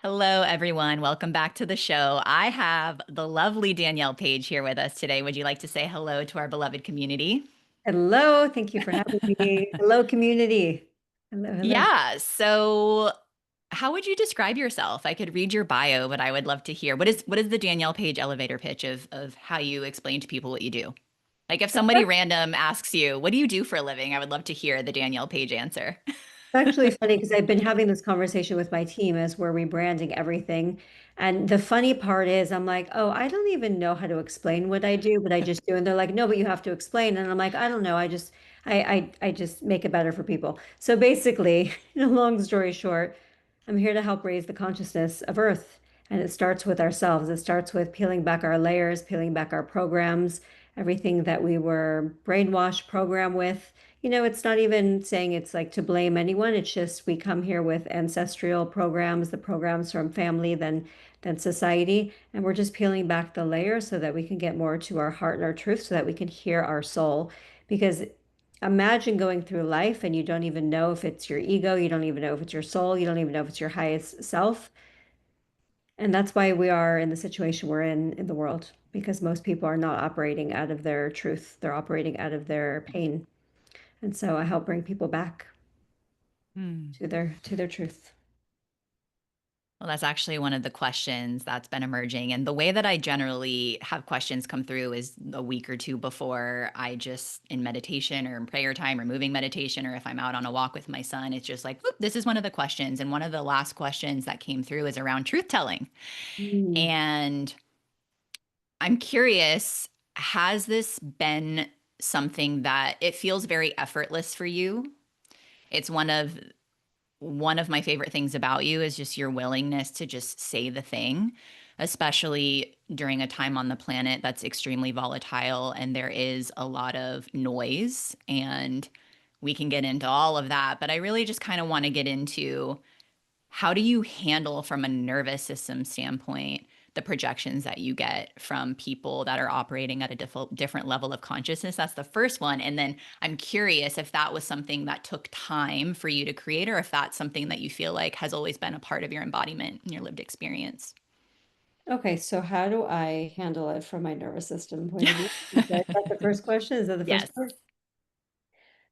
Hello, everyone. Welcome back to the show. I have the lovely Danielle Paige here with us today. Would you like to say hello to our beloved community? Hello, thank you for having me. Hello, community. Hello, hello. Yeah. So, how would you describe yourself? I could read your bio, but I would love to hear what is the Danielle Paige elevator pitch of how you explain to people what you do? Like if somebody random asks you, "What do you do for a living?" I would love to hear the Danielle Paige answer. It's actually funny because I've been having this conversation with my team as we're rebranding everything. And the funny part is, I'm like, oh, I don't even know how to explain what I do, but I just do. And they're like, no, but you have to explain. And I'm like, I don't know. I just make it better for people. So basically, long story short, I'm here to help raise the consciousness of Earth. And it starts with ourselves. It starts with peeling back our layers, peeling back our programs, everything that we were brainwashed, programmed with. It's not even saying it's like to blame anyone. It's just we come here with ancestral programs, the programs from family, then society, and we're just peeling back the layers so that we can get more to our heart and our truth, so that we can hear our soul. Because imagine going through life and you don't even know if it's your ego, you don't even know if it's your soul, you don't even know if it's your highest self. And that's why we are in the situation we're in the world, because most people are not operating out of their truth. They're operating out of their pain. And so I help bring people back Hmm. to their truth. Well, that's actually one of the questions that's been emerging. And the way that I generally have questions come through is a week or two before I just in meditation or in prayer time or moving meditation, or if I'm out on a walk with my son, it's just like, "Oop, this is one of the questions." And one of the last questions that came through is around truth telling. Mm. And I'm curious, has this been something that it feels very effortless for you? It's one of my favorite things about you is just your willingness to just say the thing, especially during a time on the planet that's extremely volatile and there is a lot of noise. And we can get into all of that. But I really just kind of want to get into how do you handle, from a nervous system standpoint, the projections that you get from people that are operating at a different level of consciousness? That's the first one. And then I'm curious if that was something that took time for you to create, or if that's something that you feel like has always been a part of your embodiment and your lived experience. Okay, so how do I handle it from my nervous system point of view? Is that the first question? Is that the Yes. first part?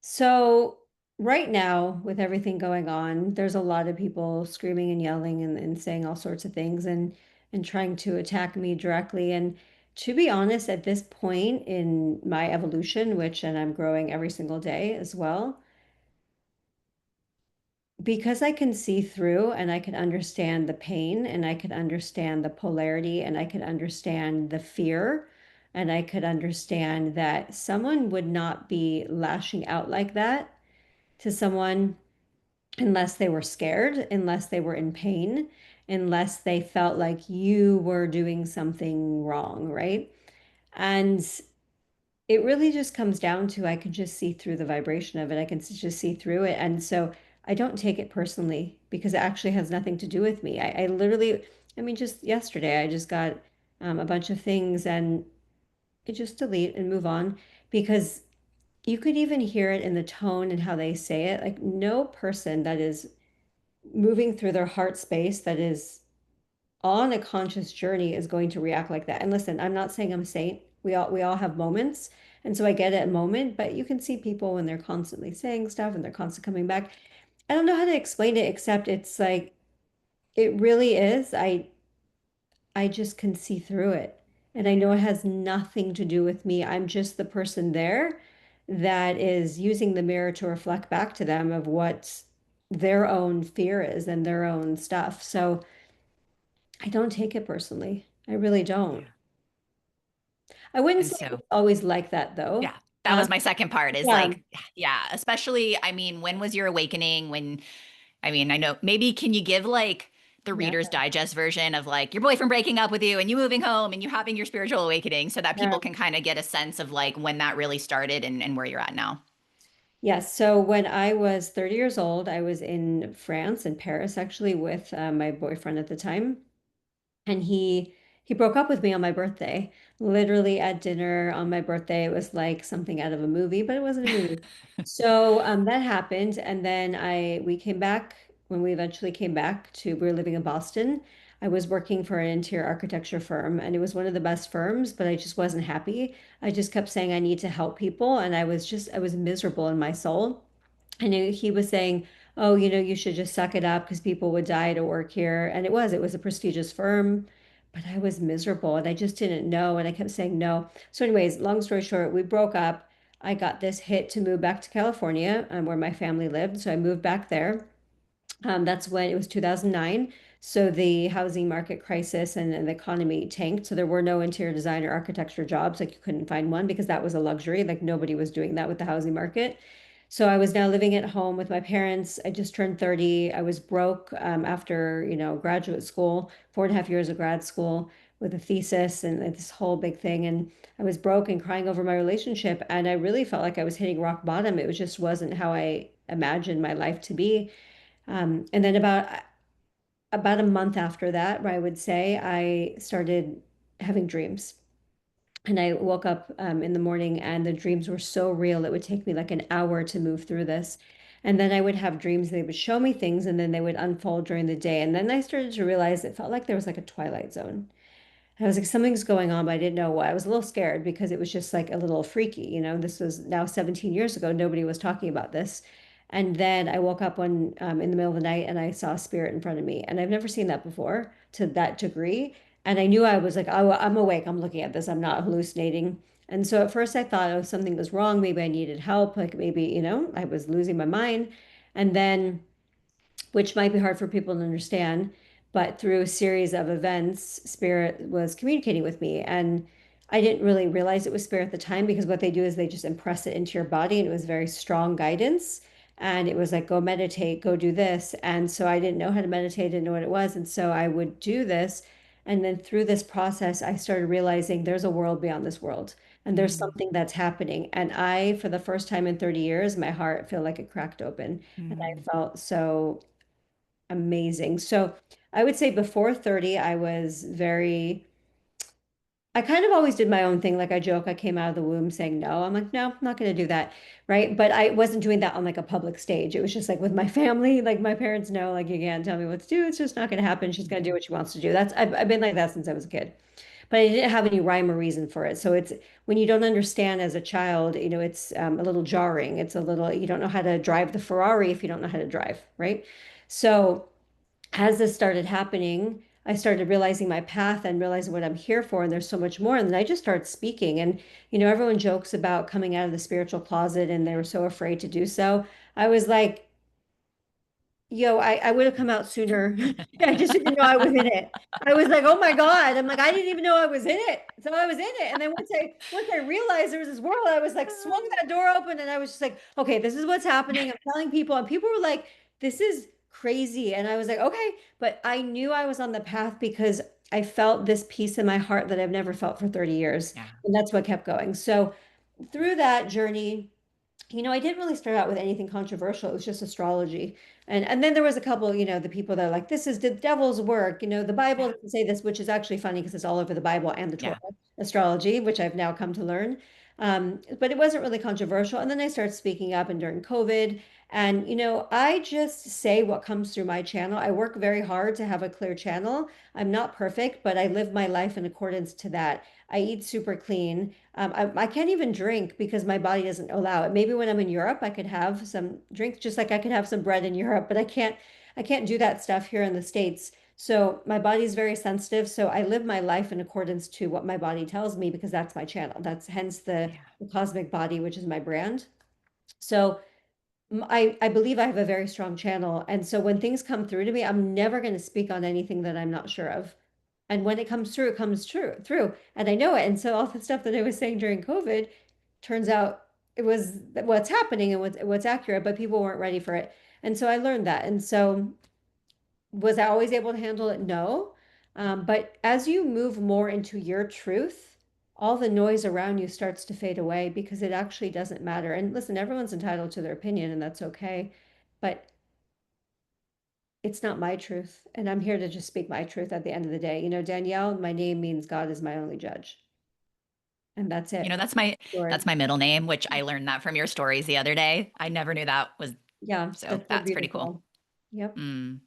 So right now, with everything going on, there's a lot of people screaming and yelling and saying all sorts of things and trying to attack me directly. And to be honest, at this point in my evolution, and I'm growing every single day as well, because I can see through and I can understand the pain and I can understand the polarity and I can understand the fear and I could understand that someone would not be lashing out like that to someone unless they were scared, unless they were in pain, unless they felt like you were doing something wrong, right? And it really just comes down to I can just see through the vibration of it. I can just see through it. And so I don't take it personally because it actually has nothing to do with me. I literally, I mean, just yesterday, I just got a bunch of things and I just delete and move on because you could even hear it in the tone and how they say it. Like, no person that is moving through their heart space, that is on a conscious journey, is going to react like that. And listen, I'm not saying I'm a saint. We all have moments. And so I get it a moment, but you can see people when they're constantly saying stuff and they're constantly coming back. I don't know how to explain it except it's like it really is. I just can see through it. And I know it has nothing to do with me. I'm just the person there that is using the mirror to reflect back to them of what their own fear is and their own stuff. So I don't take it personally. I really don't. Yeah. I wouldn't And say so it's always like that yeah, though. that was my second part is Yeah. like, yeah, especially, I mean, when was your awakening? When, I mean, I know maybe can you give like the Yeah. Reader's Digest version of like your boyfriend breaking up with you and you moving home and you having your spiritual awakening so that Yeah. people can kind of get a sense of like when that really started and where you're at now? Yes. So when I was 30 years old, I was in France, in Paris, actually, with my boyfriend at the time. And he broke up with me on my birthday. Literally at dinner on my birthday. It was like something out of a movie, but it wasn't a movie. So that happened. And then I we came back. when we eventually came back to, we were living in Boston. I was working for an interior architecture firm, and it was one of the best firms, but I just wasn't happy. I just kept saying I need to help people, and I was miserable in my soul. And he was saying, "Oh, you should just suck it up because people would die to work here." And it was a prestigious firm, but I was miserable and I just didn't know. And I kept saying no. So, anyways, long story short, we broke up. I got this hit to move back to California, where my family lived. So I moved back there. That's when it was 2009. So the housing market crisis and the economy tanked. So there were no interior design or architecture jobs. Like you couldn't find one because that was a luxury. Like nobody was doing that with the housing market. So I was now living at home with my parents. I just turned 30. I was broke after, graduate school, 4.5 years of grad school with a thesis and this whole big thing. And I was broke and crying over my relationship. And I really felt like I was hitting rock bottom. It was just wasn't how I imagined my life to be. And then about a month after that, I would say, I started having dreams. And I woke up in the morning and the dreams were so real, it would take me like an hour to move through this. And then I would have dreams, they would show me things and then they would unfold during the day. And then I started to realize it felt like there was like a twilight zone. I was like, something's going on, but I didn't know what. I was a little scared because it was just like a little freaky. This was now 17 years ago. Nobody was talking about this. And then I woke up one in the middle of the night and I saw a spirit in front of me. And I've never seen that before to that degree. And I knew I was like, oh, I'm awake. I'm looking at this. I'm not hallucinating. And so at first I thought, oh, something was wrong. Maybe I needed help. Like maybe, I was losing my mind. And then which might be hard for people to understand. But through a series of events, Spirit was communicating with me. And I didn't really realize it was Spirit at the time because what they do is they just impress it into your body. And it was very strong guidance. And it was like, go meditate, go do this. And so I didn't know how to meditate, didn't know what it was. And so I would do this. And then through this process, I started realizing there's a world beyond this world. And there's Mm, something that's happening. And I, for the first time in 30 years, my heart felt like it cracked open. And I mm, felt so amazing. So I would say before 30, I kind of always did my own thing. Like I joke, I came out of the womb saying no. I'm like, no, I'm not going to do that. Right. But I wasn't doing that on like a public stage. It was just like with my family, like my parents know, like you can't tell me what to do. It's just not going to happen. She's going to do what she wants to do. I've been like that since I was a kid. But I didn't have any rhyme or reason for it. So it's when you don't understand as a child, it's a little jarring. It's a little, you don't know how to drive the Ferrari if you don't know how to drive. Right. So as this started happening, I started realizing my path and realizing what I'm here for. And there's so much more. And then I just started speaking. And, everyone jokes about coming out of the spiritual closet and they were so afraid to do so. I was like, yo, I would have come out sooner. I just didn't know I was in it. I was like, oh my God. I'm like, I didn't even know I was in it. So I was in it. And then once I realized there was this world, I was like, swung that door open and I was just like, okay, this is what's happening. I'm telling people, and people were like, this is crazy. And I was like, okay. But I knew I was on the path because I felt this peace in my heart that I've never felt for 30 years. yeah. And that's what kept going. So through that journey, I didn't really start out with anything controversial. It was just astrology. And then there was a couple, the people that are like, this is the devil's work. The Yeah. Bible doesn't say this, which is actually funny because it's all over the Bible and the Torah, Yeah. astrology, which I've now come to learn. But it wasn't really controversial. And then I started speaking up and during COVID. And, I just say what comes through my channel. I work very hard to have a clear channel. I'm not perfect, but I live my life in accordance to that. I eat super clean. I can't even drink because my body doesn't allow it. Maybe when I'm in Europe, I could have some drinks, just like I could have some bread in Europe, but I can't do that stuff here in the States. So my body is very sensitive. So I live my life in accordance to what my body tells me because that's my channel. That's hence Yeah. the cosmic body, which is my brand. So I believe I have a very strong channel. And so when things come through to me, I'm never going to speak on anything that I'm not sure of. And when it comes through. And I know it. And so all the stuff that I was saying during COVID turns out it was what's happening and what's accurate, but people weren't ready for it. And so I learned that. And so was I always able to handle it? No. But as you move more into your truth, all the noise around you starts to fade away because it actually doesn't matter. And listen, everyone's entitled to their opinion, and that's okay. But it's not my truth. And I'm here to just speak my truth at the end of the day. Danielle, my name means God is my only judge. And that's You know, it. that's Story. my middle name, which I learned that from your stories the other day. I never knew that was Yeah, so that's so that's pretty cool. beautiful. Yep. Mm.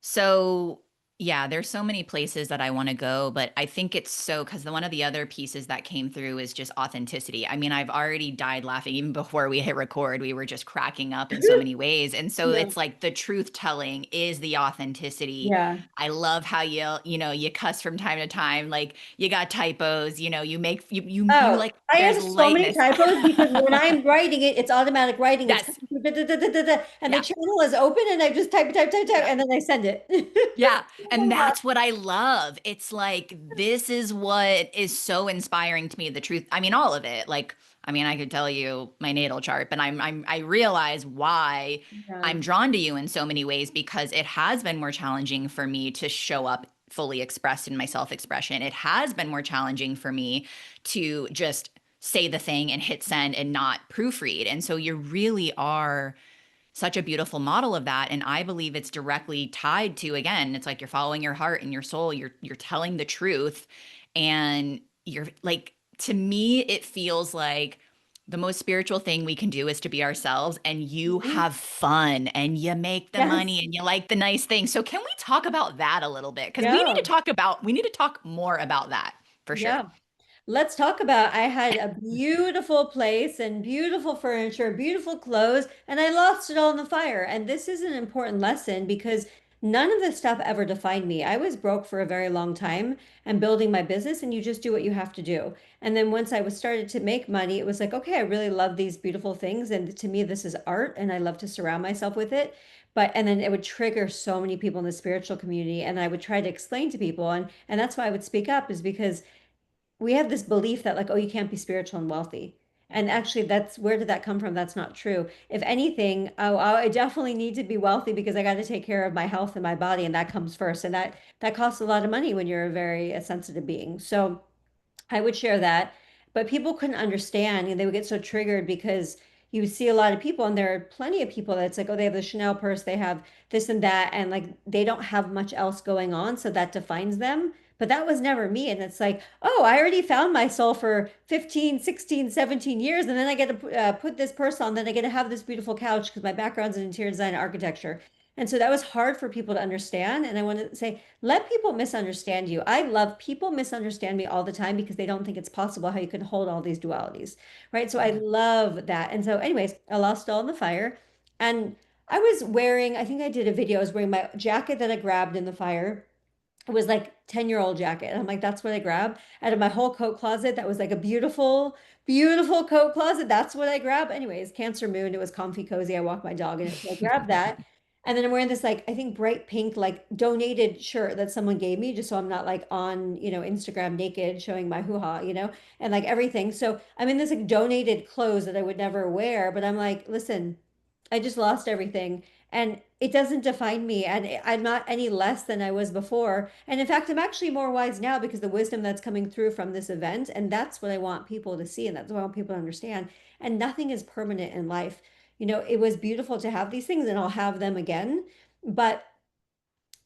So, yeah, there's so many places that I want to go, but I think it's so because one of the other pieces that came through is just authenticity. I mean, I've already died laughing even before we hit record. We were just cracking up in so many ways. And so Yeah. it's like the truth telling is the authenticity. Yeah. I love how you cuss from time to time, like you got typos, you make you Oh, like I there's have so many lightness. typos because when I'm writing it, it's automatic writing. It's Yes. coming through, da, da, da, da, da, da, and the Yeah. channel is open, and I just type, type, type, type, Yeah. and then I send it. Yeah. And that's what I love. It's like, this is what is so inspiring to me. The truth. I mean, all of it. Like, I mean, I could tell you my natal chart, but I realize why Yeah. I'm drawn to you in so many ways because it has been more challenging for me to show up fully expressed in my self expression. It has been more challenging for me to just say the thing and hit send and not proofread. And so you really are such a beautiful model of that, and I believe it's directly tied to, again, it's like you're following your heart and your soul, you're telling the truth, and you're like, to me it feels like the most spiritual thing we can do is to be ourselves, and you Mhm. have fun and you make the Yes. money and you like the nice things. So can we talk about that a little bit, because Yeah. we need to talk more about that for sure. Yeah. Let's talk about I had a beautiful place and beautiful furniture, beautiful clothes, and I lost it all in the fire. And this is an important lesson because none of this stuff ever defined me. I was broke for a very long time and building my business, and you just do what you have to do. And then once I was started to make money, it was like, okay, I really love these beautiful things. And to me, this is art, and I love to surround myself with it. But and then it would trigger so many people in the spiritual community, and I would try to explain to people, and that's why I would speak up, is because we have this belief that like, oh, you can't be spiritual and wealthy. And actually, that's where did that come from? That's not true. If anything, oh, I definitely need to be wealthy because I got to take care of my health and my body, and that comes first. And that costs a lot of money when you're a very sensitive being. So I would share that, but people couldn't understand and they would get so triggered because you would see a lot of people, and there are plenty of people that's like, oh, they have the Chanel purse, they have this and that, and like they don't have much else going on, so that defines them. But that was never me. And it's like, oh, I already found my soul for 15, 16, 17 years. And then I get to put this purse on. Then I get to have this beautiful couch because my background's in interior design and architecture. And so that was hard for people to understand. And I want to say, let people misunderstand you. I love people misunderstand me all the time because they don't think it's possible how you can hold all these dualities, right? So I Yeah. love that. And so, anyways, I lost all in the fire. And I was wearing, I think I did a video, I was wearing my jacket that I grabbed in the fire. It was like 10-year-old jacket. And I'm like, that's what I grabbed out of my whole coat closet. That was like a beautiful, beautiful coat closet. That's what I grabbed. Anyways, Cancer Moon. It was comfy, cozy. I walk my dog in it. So I grabbed that. And then I'm wearing this like, I think bright pink, like donated shirt that someone gave me just so I'm not like on, Instagram naked showing my hoo-ha, and like everything. So I'm in this like donated clothes that I would never wear, but I'm like, listen, I just lost everything and it doesn't define me and I'm not any less than I was before. And in fact, I'm actually more wise now because the wisdom that's coming through from this event, and that's what I want people to see and that's what I want people to understand. And nothing is permanent in life. It was beautiful to have these things and I'll have them again, but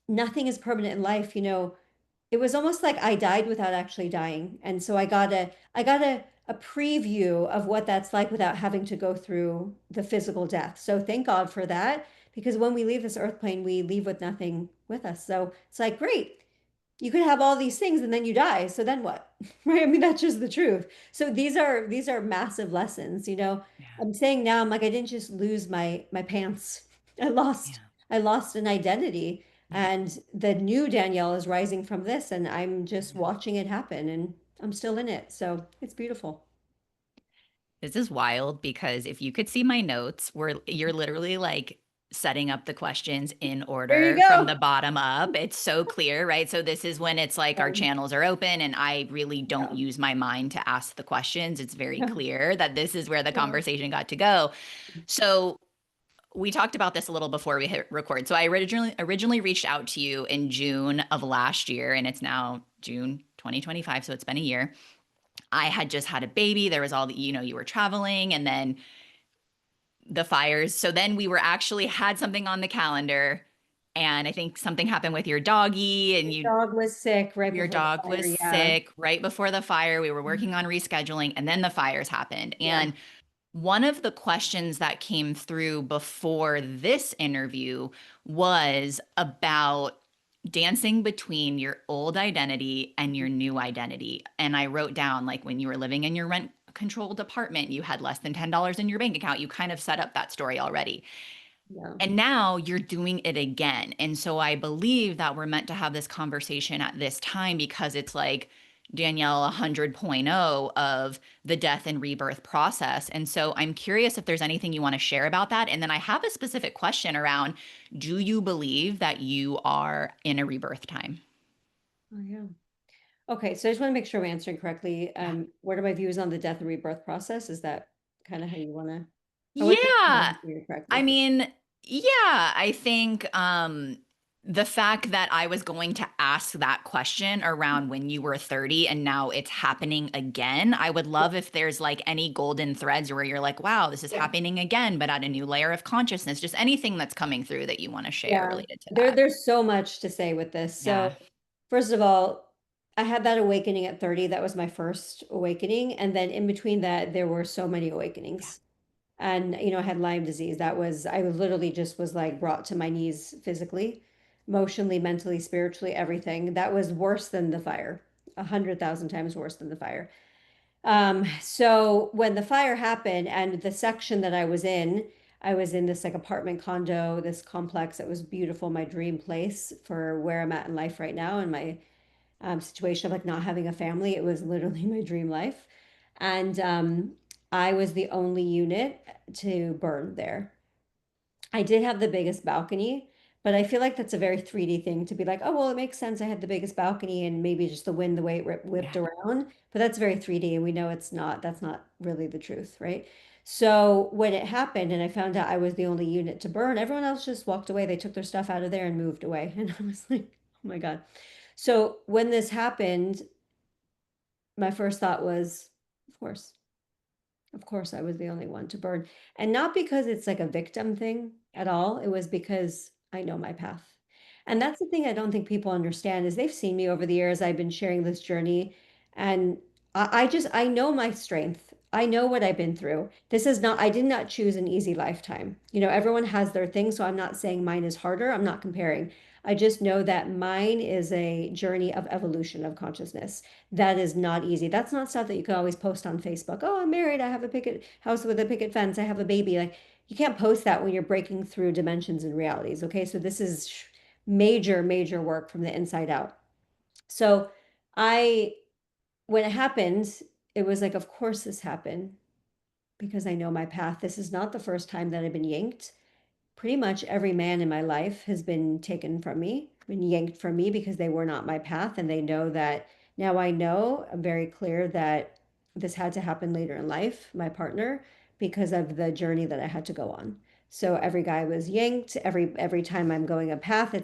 nothing is permanent in life. It was almost like I died without actually dying. And so I got a preview of what that's like without having to go through the physical death. So thank God for that, because when we leave this earth plane, we leave with nothing with us. So it's like, great, you could have all these things and then you die. So then what? Right? I mean, that's just the truth. So these are massive lessons, Yeah. I'm saying now, I'm like, I didn't just lose my pants. I lost Yeah. I lost an identity. Yeah. And the new Danielle is rising from this, and I'm just Yeah. watching it happen, and I'm still in it. So it's beautiful. This is wild because if you could see my notes, you're literally like setting up the questions in There you order from go. the bottom up. It's so clear, right? So this is when it's like our Um, channels are open and I really don't yeah. use my mind to ask the questions. It's very Yeah. clear that this is where the Yeah. conversation got to go. So we talked about this a little before we hit record. So I originally reached out to you in June of last year, and it's now June 2025, so it's been a year. I had just had a baby. There was all the, you were traveling and then the fires. So then we were actually had something on the calendar. And I think something happened with your doggy and The dog was sick right your before the dog fire. was Yeah. sick right before the fire. We were working on rescheduling and then the fires happened. Yeah. And One of the questions that came through before this interview was about dancing between your old identity and your new identity. And I wrote down, like, when you were living in your rent controlled apartment, you had less than $10 in your bank account. You kind of set up that story already. Yeah. And now you're doing it again. And so I believe that we're meant to have this conversation at this time because it's like Danielle 100.0 of the death and rebirth process. And so I'm curious if there's anything you want to share about that. And then I have a specific question around, do you believe that you are in a rebirth time? Oh, yeah. Okay, so I just want to make sure I'm answering correctly. Yeah. What are my views on the death and rebirth process? Is that kind of how you want to? I want to make sure I'm Yeah. answering it I correctly. mean, yeah, I think the fact that I was going to ask that question around when you were 30 and now it's happening again, I would Yeah, love if there's like any golden threads where you're like, wow, this is yeah, happening again, but at a new layer of consciousness, just anything that's coming through that you want to share yeah. related to that. There's so much to say with this. So, Yeah. first of all, I had that awakening at 30. That was my first awakening, and then in between that, there were so many Yeah. awakenings. And I had Lyme disease. That was I literally just was like brought to my knees physically, emotionally, mentally, spiritually, everything. That was worse than the fire, 100,000 times worse than the fire. So when the fire happened and the section that I was in this like apartment condo, this complex that was beautiful, my dream place for where I'm at in life right now, and my situation of like not having a family. It was literally my dream life. And I was the only unit to burn there. I did have the biggest balcony, but I feel like that's a very 3D thing to be like, oh, well, it makes sense. I had the biggest balcony and maybe just the wind, the way it whipped Yeah. around. But that's very 3D. And we know that's not really the truth, right? So when it happened and I found out I was the only unit to burn, everyone else just walked away. They took their stuff out of there and moved away. And I was like, oh my God. So when this happened, my first thought was, of course. Of course, I was the only one to burn. And not because it's like a victim thing at all. It was because I know my path. And that's the thing I don't think people understand is they've seen me over the years. I've been sharing this journey and I know my strength. I know what I've been through. This is not, I did not choose an easy lifetime. Everyone has their thing, so I'm not saying mine is harder. I'm not comparing. I just know that mine is a journey of evolution of consciousness. That is not easy. That's not stuff that you can always post on Facebook. Oh, I'm married. I have a picket house with a picket fence. I have a baby. Like you can't post that when you're breaking through dimensions and realities. Okay. So this is major, major work from the inside out. So I, when it happened, it was like, of course this happened because I know my path. This is not the first time that I've been yanked. Pretty much every man in my life has been taken from me, been yanked from me because they were not my path. And they know that now I know I'm very clear that this had to happen later in life, my partner, because of the journey that I had to go on. So every guy was yanked. Every time I'm going a path,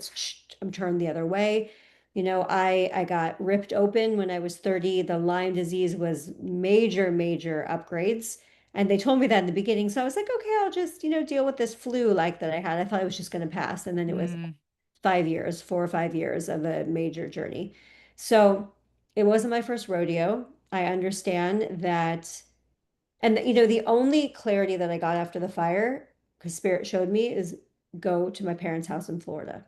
I'm turned the other way. I got ripped open when I was 30. The Lyme disease was major, major upgrades. And they told me that in the beginning. So I was like, okay, I'll just, deal with this flu like that I had. I thought it was just going to pass. And then it was Mm, 5 years, 4 or 5 years of a major journey. So it wasn't my first rodeo. I understand that. And, the only clarity that I got after the fire, because Spirit showed me, is go to my parents' house in Florida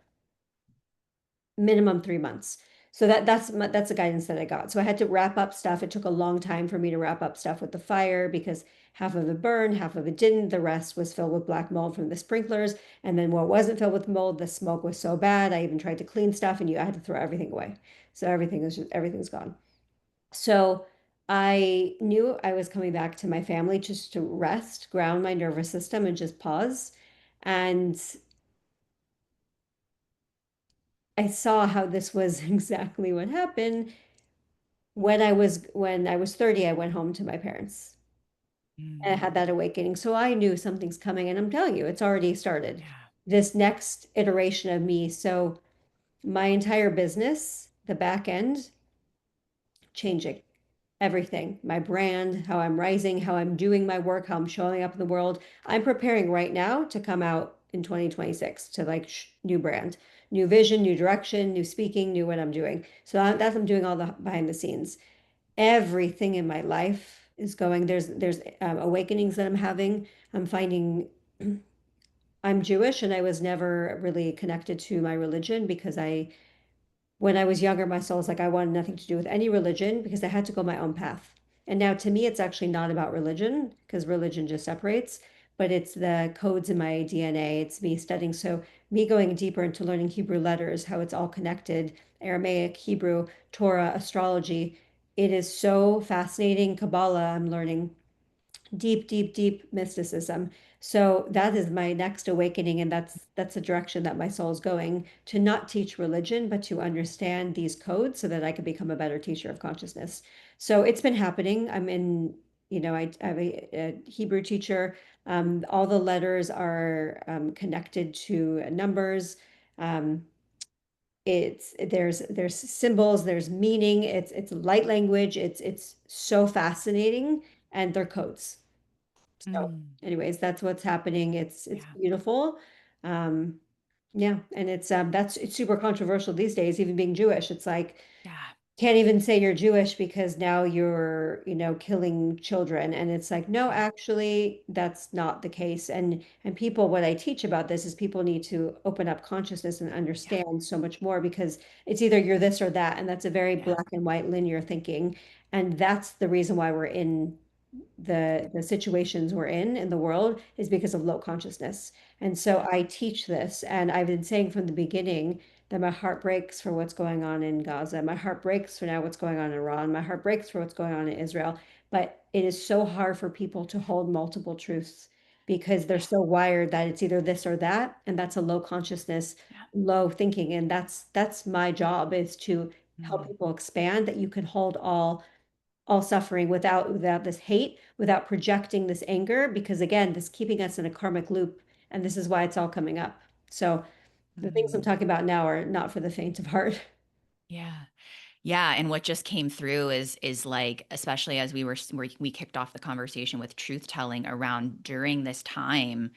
minimum 3 months. So that's the guidance that I got. So I had to wrap up stuff. It took a long time for me to wrap up stuff with the fire because half of it burned, half of it didn't. The rest was filled with black mold from the sprinklers. And then what wasn't filled with mold, the smoke was so bad. I even tried to clean stuff and I had to throw everything away. So everything's gone. So I knew I was coming back to my family just to rest, ground my nervous system, and just pause. And I saw how this was exactly what happened. When I was 30, I went home to my parents and I mm, had that awakening. So I knew something's coming, and I'm telling you, it's already started. yeah. This next iteration of me. So my entire business, the back end, changing everything. My brand, how I'm rising, how I'm doing my work, how I'm showing up in the world. I'm preparing right now to come out in 2026 to like new brand, new vision, new direction, new speaking, new what I'm doing. So that's I'm doing all the behind the scenes. Everything in my life is going. There's awakenings that I'm having. I'm finding I'm Jewish and I was never really connected to my religion because when I was younger, my soul was like, I wanted nothing to do with any religion because I had to go my own path. And now to me, it's actually not about religion because religion just separates, but it's the codes in my DNA. It's me studying. So, me going deeper into learning Hebrew letters, how it's all connected, Aramaic, Hebrew, Torah, astrology. It is so fascinating. Kabbalah, I'm learning deep, deep, deep mysticism. So that is my next awakening, and that's the direction that my soul is going, to not teach religion, but to understand these codes so that I can become a better teacher of consciousness. So it's been happening. I'm in, I have a Hebrew teacher. All the letters are connected to numbers. Um, there's symbols, there's meaning. It's light language. It's so fascinating, and they're codes. So, Mm, anyways, that's what's happening. It's yeah. beautiful. Um, yeah, and it's super controversial these days, even being Jewish. It's like Yeah. can't even say you're Jewish because now you're, killing children. And it's like, no, Yeah. actually, that's not the case. And people, what I teach about this is people need to open up consciousness and Yeah. understand so much more because it's either you're this or that, and that's a very Yeah. black and white linear thinking. And that's the reason why we're in the situations we're in the world is because of low consciousness. And so Yeah. I teach this, and I've been saying from the beginning that my heart breaks for what's going on in Gaza. My heart breaks for now what's going on in Iran. My heart breaks for what's going on in Israel. But it is so hard for people to hold multiple truths because they're Yeah. so wired that it's either this or that, and that's a low consciousness, Yeah. low thinking. And that's my job, is to help Mm, people expand that you can hold all suffering without this hate, without projecting this anger, because again, this keeping us in a karmic loop, and this is why it's all coming up. So the things I'm mm. talking about now are not for the faint of heart. Yeah. Yeah, and what just came through is like, especially as we kicked off the conversation with truth telling around during this time,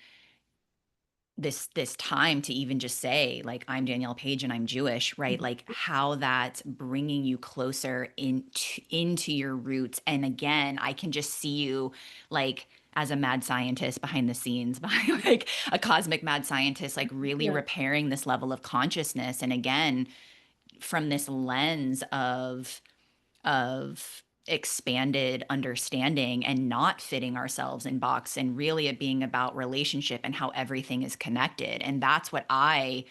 this time to even just say like I'm Danielle Paige and I'm Jewish, right? Like how that's bringing you closer into your roots. And again, I can just see you like as a mad scientist behind the scenes, behind like a cosmic mad scientist, like really Yeah. repairing this level of consciousness. And again, from this lens of expanded understanding and not fitting ourselves in box and really it being about relationship and how everything is connected. And that's what I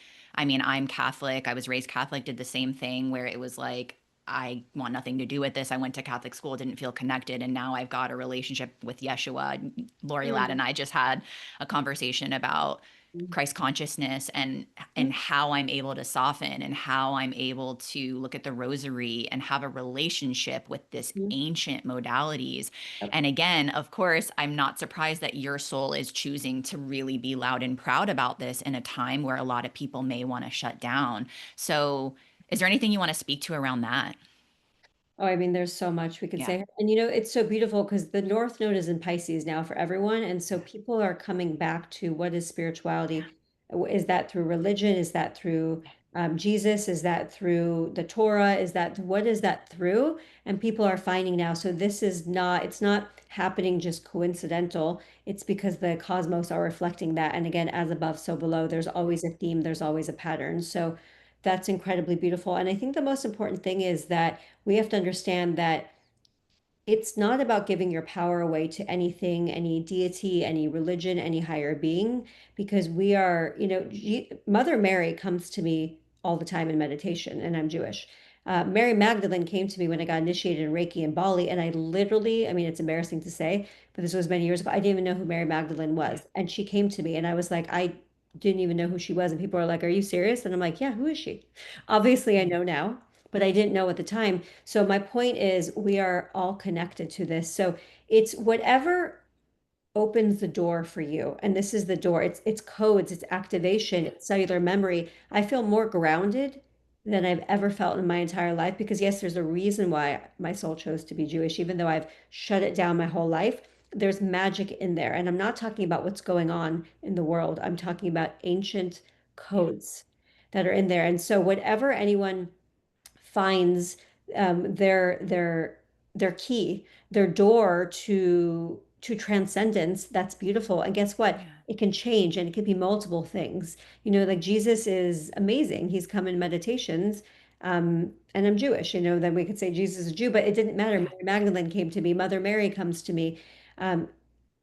mean, I'm Catholic. I was raised Catholic, did the same thing where it was like I want nothing to do with this. I went to Catholic school, didn't feel connected, and now I've got a relationship with Yeshua. Lori Ladd and Mhm. I just had a conversation about Christ consciousness and Mhm. how I'm able to soften and how I'm able to look at the rosary and have a relationship with this Mhm. ancient modalities. Yep. And again, of course, I'm not surprised that your soul is choosing to really be loud and proud about this in a time where a lot of people may want to shut down. So, is there anything you want to speak to around that? Oh, I mean, there's so much we could Yeah. say. And it's so beautiful because the North Node is in Pisces now for everyone. And so Yeah. people are coming back to what is Yeah. spirituality? Is that through religion? Is that through Yeah. Jesus? Is that through the Torah? What is that through? And people are finding now. So it's not happening just coincidental. It's because the cosmos are reflecting that. And again, as above, so below, there's always a theme, there's always a pattern. So that's incredibly beautiful. And I think the most important thing is that we have to understand that it's not about giving your power away to anything, any deity, any religion, any higher being, because we are, Mother Mary comes to me all the time in meditation, and I'm Jewish. Mary Magdalene came to me when I got initiated in Reiki in Bali, and I literally, I mean, it's embarrassing to say, but this was many years ago. I didn't even know who Mary Magdalene Yeah. was. And she came to me, and I was like, I didn't even know who she was. And people are like, Are you serious? And I'm like, Yeah, who is she? Obviously, I Mm. know now, but I didn't know at the time. So my point is we are all connected to this. So it's whatever opens the door for you. And this is the door. It's codes, it's activation, Yeah. it's cellular memory. I feel more grounded than I've ever felt in my entire life because yes, there's a reason why my soul chose to be Jewish, even though I've shut it down my whole life. There's magic in there. And I'm not talking about what's going on in the world. I'm talking about ancient Yeah. codes that are in there. And so whatever anyone finds their their key, their door to transcendence. That's beautiful. And guess what? Yeah. It can change and it could be multiple things. You know, like Jesus is amazing. He's come in meditations. And I'm Jewish, you know, then we could say Jesus is a Jew, but it didn't matter. Yeah. Mary Magdalene came to me, Mother Mary comes to me. Um,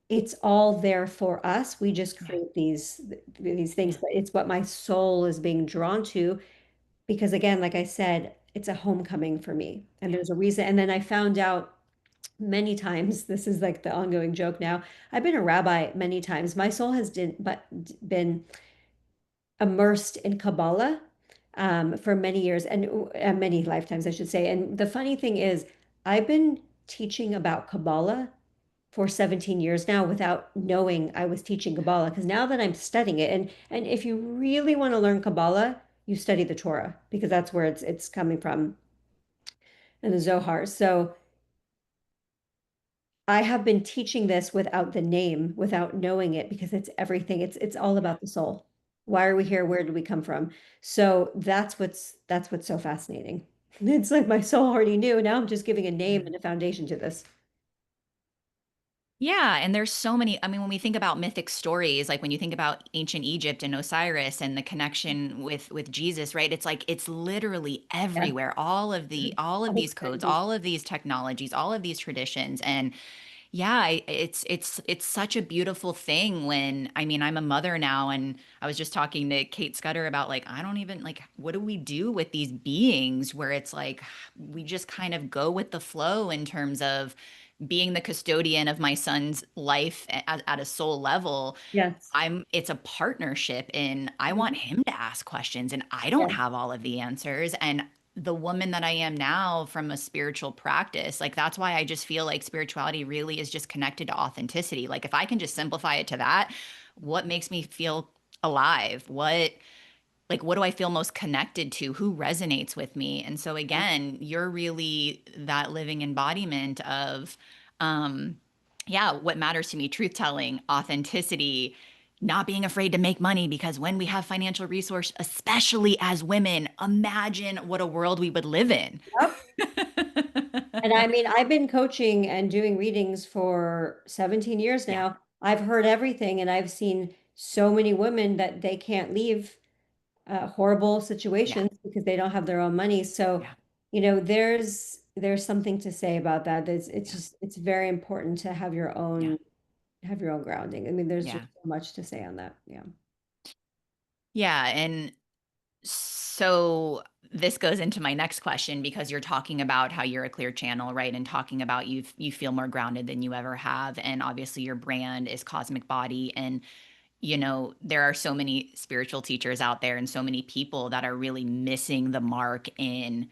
it's all there for us. We just Yeah. create these things, Yeah. but it's what my soul is being drawn to because again, like I said, it's a homecoming for me. And Yeah. there's a reason. And then I found out many times, this is like the ongoing joke now. I've been a rabbi many times. My soul has been immersed in Kabbalah for many years and many lifetimes, I should say. And the funny thing is, I've been teaching about Kabbalah for 17 years now without knowing I was teaching Kabbalah. Because now that I'm studying it, and if you really want to learn Kabbalah, you study the Torah because that's where it's coming from in the Zohar. So I have been teaching this without the name, without knowing it, because it's everything. It's all Yeah. about the soul. Why are we here? Where did we come from? So that's what's so fascinating. It's like my soul already knew. Now I'm just giving a name Yeah. and a foundation to this. Yeah, and there's so many. I mean, when we think about mythic stories, like when you think about ancient Egypt and Osiris and the connection with Jesus, right? It's like it's literally Yeah. everywhere. All of All these the codes, strategies. all of these technologies, all of these traditions, and yeah, it's such a beautiful thing when I mean, I'm a mother now, and I was just talking to Kate Scudder about like I don't even like what do we do with these beings where it's like we just kind of go with the flow in terms of being the custodian of my son's life at a soul level. Yes. It's a partnership and I want Mhm. him to ask questions and I don't Yeah. have all of the answers. And the woman that I am now from a spiritual practice, like that's why I just feel like spirituality really is just connected to authenticity. Like if I can just simplify it to that, what makes me feel alive? What do I feel most connected to? Who resonates with me? And so Yeah. again, you're really that living embodiment of um yeah, what matters to me, truth telling, authenticity, not being afraid to make money because when we have financial resource, especially as women, imagine what a world we would live in. Yep. And I mean, I've been coaching and doing readings for 17 years Yeah. now. I've heard everything and I've seen so many women that they can't leave horrible Yeah. situations because they don't have their own money. So, Yeah. you know, there's something to say about that. It's Yeah. just it's very important to Yeah. have your own grounding. I mean, there's just Yeah. so much to say on that. Yeah. Yeah. And so this goes into my next question because you're talking about how you're a clear channel, right? And talking about you feel more grounded than you ever have. And obviously your brand is Cosmic Body. And, there are so many spiritual teachers out there and so many people that are really missing the mark in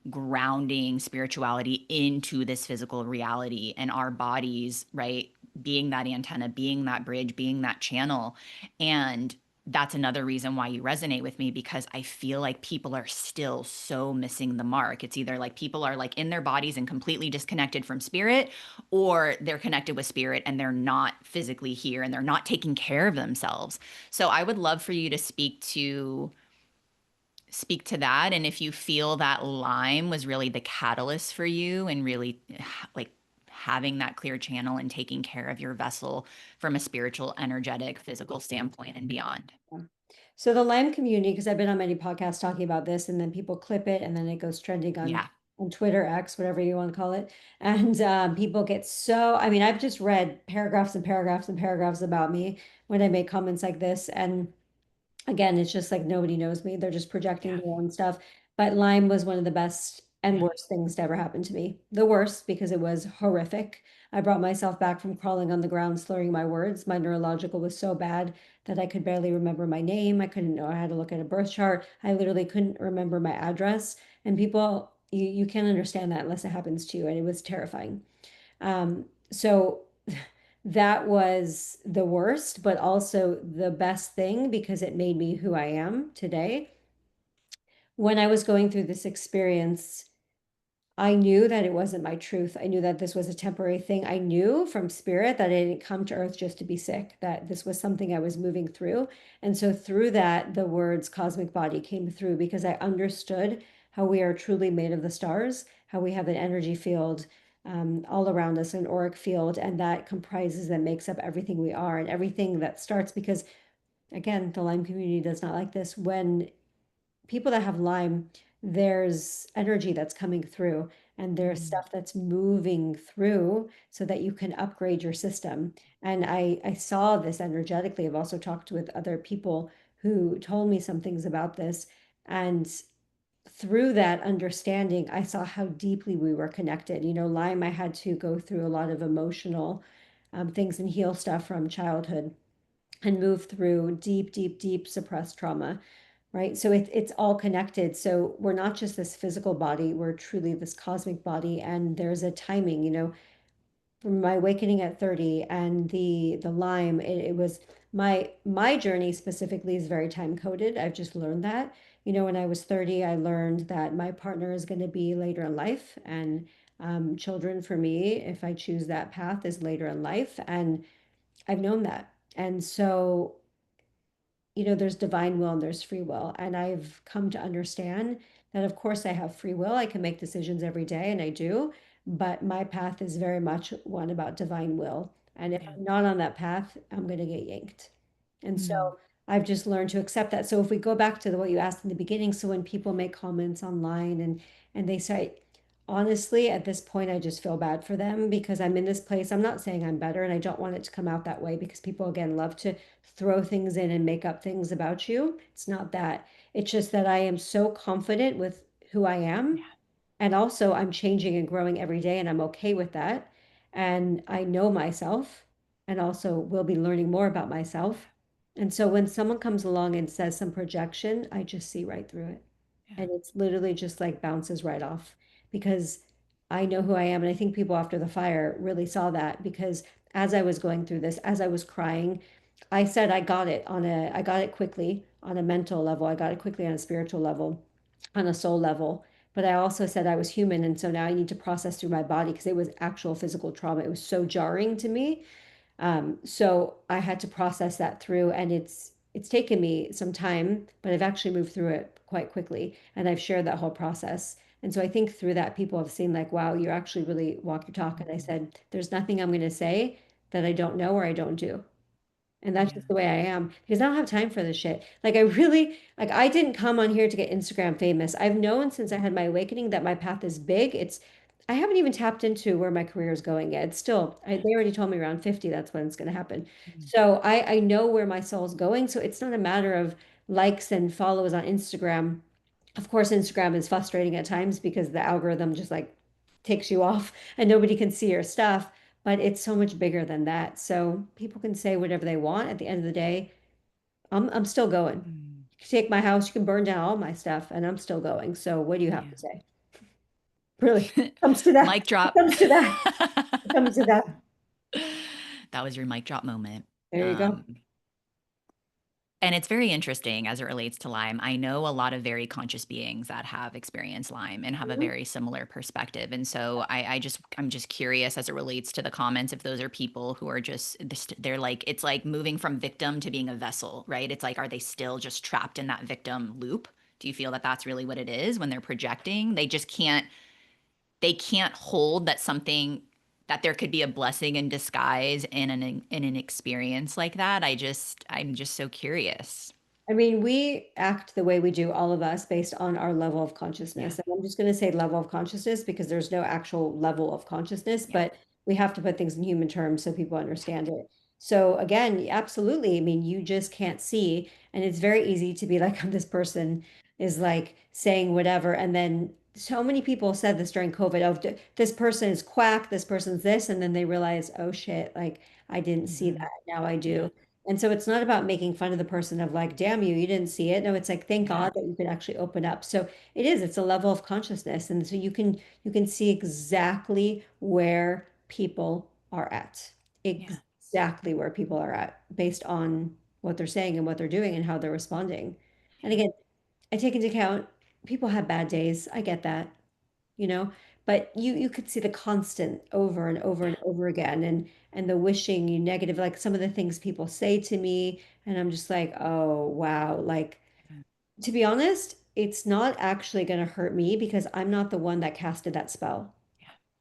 grounding spirituality into this physical reality and our bodies, right? Being that antenna, being that bridge, being that channel. And that's another reason why you resonate with me because I feel like people are still so missing the mark. It's either like people are like in their bodies and completely disconnected from spirit, or they're connected with spirit and they're not physically here and they're not taking care of themselves. So I would love for you to speak to that and if you feel that Lyme was really the catalyst for you and really like having that clear channel and taking care of your vessel from a spiritual, energetic, physical standpoint and beyond. Yeah. So the Lyme community, because I've been on many podcasts talking about this, and then people clip it, and then it goes trending Yeah. on Twitter, X, whatever you want to call it, and people get so. I mean, I've just read paragraphs and paragraphs and paragraphs about me when I make comments like this, and again, it's just like nobody knows me. They're just projecting Yeah. their own stuff. But Lyme was one of the best and Yeah. worst things to ever happen to me. The worst because it was horrific. I brought myself back from crawling on the ground, slurring my words. My neurological was so bad that I could barely remember my name. I couldn't know how to look at a birth chart. I literally couldn't remember my address. And people, you can't understand that unless it happens to you. And it was terrifying. So that was the worst, but also the best thing because it made me who I am today. When I was going through this experience, I knew that it wasn't my truth. I knew that this was a temporary thing. I knew from spirit that I didn't come to earth just to be sick, that this was something I was moving through. And so through that, the words cosmic body came through because I understood how we are truly made of the stars, how we have an energy field. all around us, an auric field, and that comprises and makes up everything we are and everything that starts because, again, the Lyme community does not like this. When people that have Lyme, there's energy that's coming through and there's Mm, stuff that's moving through so that you can upgrade your system. And I saw this energetically. I've also talked with other people who told me some things about this. And through that understanding, I saw how deeply we were connected. You know, Lyme, I had to go through a lot of emotional things and heal stuff from childhood and move through deep, deep, deep suppressed trauma, right? So it's all connected. So we're not just this physical body, we're truly this cosmic body. And there's a timing, you know, from my awakening at 30 and the Lyme, it was my journey specifically is very time coded. I've just learned that. You know, when I was 30, I learned that my partner is going to be later in life, and children for me, if I choose that path, is later in life. And I've known that. And so, you know, there's divine will and there's free will. And I've come to understand that, of course, I have free will. I can make decisions every day, and I do. But my path is very much one about divine will. And if yeah. I'm not on that path, I'm going to get yanked. And so Mm, I've just learned to accept that. So if we go back to what you asked in the beginning, so when people make comments online and they say, honestly, at this point, I just feel bad for them because I'm in this place. I'm not saying I'm better, and I don't want it to come out that way because people, again, love to throw things in and make up things about you. It's not that. It's just that I am so confident with who I am. yeah. And also, I'm changing and growing every day, and I'm okay with that. And I know myself, and also will be learning more about myself. And so when someone comes along and says some projection, I just see right through it. Yeah. And it's literally just like bounces right off because I know who I am. And I think people after the fire really saw that because as I was going through this, as I was crying, I said I got it quickly on a mental level. I got it quickly on a spiritual level, on a soul level. But I also said I was human. And so now I need to process through my body because it was actual physical trauma. It was so jarring to me. So I had to process that through, and it's taken me some time, but I've actually moved through it quite quickly, and I've shared that whole process. And so I think through that, people have seen like, wow, you actually really walk your talk. And I Mhm. said, there's nothing I'm going to say that I don't know or I don't do. And that's Yeah. just the way I am because I don't have time for this shit. Like I really like I didn't come on here to get Instagram famous. I've known since I had my awakening that my path is big. It's I haven't even tapped into where my career is going yet. It's still they already told me around 50 that's when it's going to happen. Mm, So I know where my soul's going. So it's not a matter of likes and follows on Instagram. Of course, Instagram is frustrating at times because the algorithm just like takes you off and nobody can see your stuff, but it's so much bigger than that. So people can say whatever they want. At the end of the day, I'm still going. mm, You can take my house, you can burn down all my stuff, and I'm still going. So what do you have yeah. to say? Really, it comes to that. Mic It drop. comes to that. It comes to that. That was your mic drop moment. There you go. Um, and it's very interesting as it relates to Lyme. I know a lot of very conscious beings that have experienced Lyme and have a Mhm. very similar perspective. And so I'm just curious as it relates to the comments if those are people who are they're like it's like moving from victim to being a vessel, right? It's like are they still just trapped in that victim loop? Do you feel that that's really what it is when they're projecting? They can't hold that something that there could be a blessing in disguise in an experience like that. I'm just so curious. I mean, we act the way we do, all of us, based on our level of Yeah. consciousness. And I'm just going to say level of consciousness because there's no actual level of consciousness, Yeah. but we have to put things in human terms so people understand it. So again, absolutely. I mean, you just can't see, and it's very easy to be like, this person is like saying whatever. And then so many people said this during COVID, oh, this person is quack, this person's this, and then they realize, oh shit, like I didn't see Hmm. that. Now I Yeah. do. And so it's not about making fun of the person of like, damn you, you didn't see it. No, it's like, thank Yeah. God that you can actually open up. So it's a level of consciousness. And so you can see exactly where people are at. Yeah. Exactly where people are at based on what they're saying and what they're doing and how they're responding. And Yeah. again, I take into account people have bad days. I get that, you know, but you could see the constant over and over and Yeah. over again and the wishing you negative, like some of the things people say to me, and I'm just like, oh wow, like Yeah. to be honest, it's not actually going to hurt me because I'm not the one that casted that spell.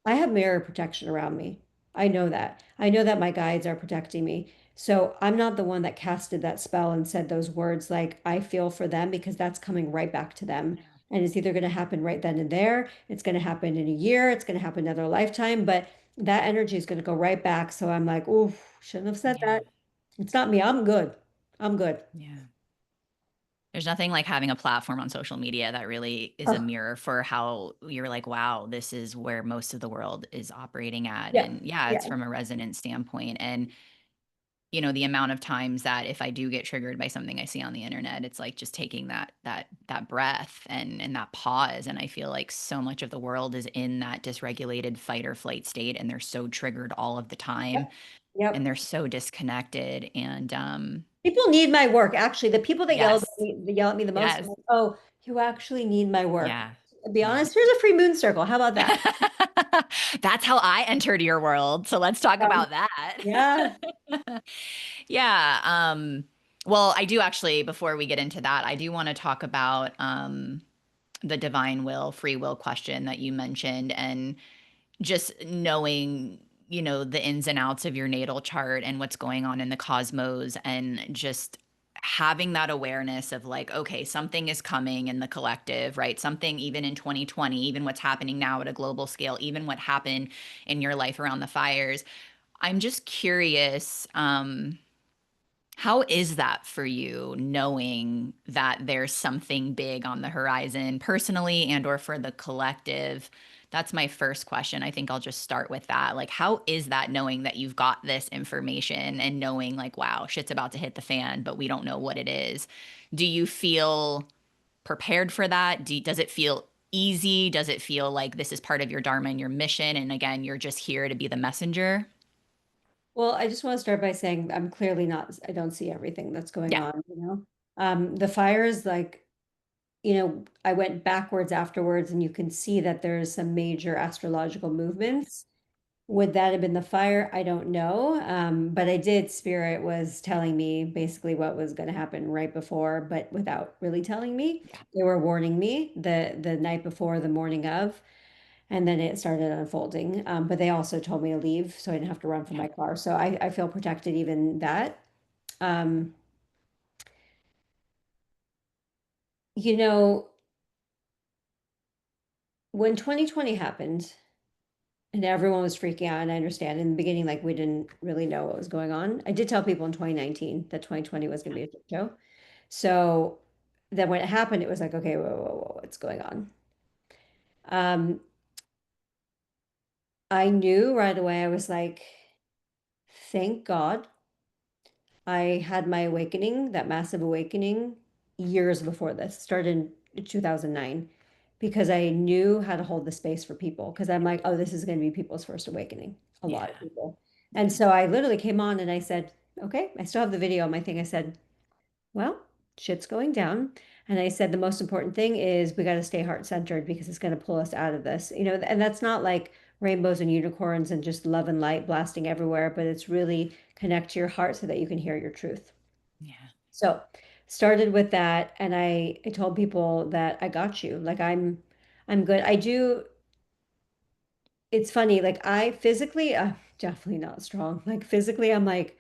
I have mirror protection around me. I know that. I know that my guides are protecting me. So I'm not the one that casted that spell and said those words like I feel for them because that's coming right back to them. Yeah. And it's either going to happen right then and there, it's going to happen in a year, it's going to happen another lifetime, but that energy is going to go right back. So I'm like, oh, shouldn't have said Yeah. that. It's not me. I'm good. I'm good. Yeah. There's nothing like having a platform on social media that really is a Oh, mirror for how you're like, wow, this is where most of the world is operating at. yeah. And yeah, it's Yeah. from a resonance standpoint. And, you know, the amount of times that if I do get triggered by something I see on the internet, it's like just taking that breath and that pause. And I feel like so much of the world is in that dysregulated fight or flight state, and they're so triggered all of the time, Yep. and Yep. they're so disconnected. And People need my work. Actually, the people that yes, yell at me the most, I'm yes, like, oh, you actually need my work. yeah, To be yeah. honest, here's a free moon circle. How about that? That's how I entered your world. So let's talk Um, about that. yeah. Yeah. Well, I do actually, before we get into that, I do want to talk about the divine will, free will question that you mentioned, and just knowing, you know, the ins and outs of your natal chart and what's going on in the cosmos, and just having that awareness of like, okay, something is coming in the collective, right? Something even in 2020, even what's happening now at a global scale, even what happened in your life around the fires. I'm just curious, how is that for you, knowing that there's something big on the horizon personally and or for the collective? That's my first question. I think I'll just start with that. Like, how is that, knowing that you've got this information and knowing like, wow, shit's about to hit the fan, but we don't know what it is? Do you feel prepared for that? Does it feel easy? Does it feel like this is part of your dharma and your mission? And again, you're just here to be the messenger? Well, I just want to start by saying I'm clearly not, I don't see everything that's going Yeah. on, you know? The fires, like, I went backwards afterwards, and you can see that there's some major astrological movements. Would that have been the fire? I don't know. But I did, Spirit was telling me basically what was going to happen right before, but without really telling me. Yeah. They were warning me the night before, the morning of, and then it started unfolding. But they also told me to leave so I didn't have to run from Yeah. my car. So I feel protected even that. Um, you know, when 2020 happened, and everyone was freaking out, and I understand in the beginning, like we didn't really know what was going on. I did tell people in 2019 that 2020 was going to be a shit show. So then when it happened, it was like, okay, whoa, whoa, whoa, what's going on? Um, I knew right away, I was like, thank God I had my awakening, that massive awakening, years before this, started in 2009, because I knew how to hold the space for people. Because I'm like, oh, this is going to be people's first awakening, a lot of Yeah. people. And Yeah. so I literally came on and I said, okay, I still have the video on my thing. I said, well, shit's going down. And I said, the most important thing is we got to stay heart centered because it's going to pull us out of this. And that's not like rainbows and unicorns and just love and light blasting everywhere, but it's really connect to your heart so that you can hear your truth. Yeah. So started with that. And I told people that I got you. Like I'm good. I do. It's funny. Like I physically, definitely not strong. Like physically, I'm like,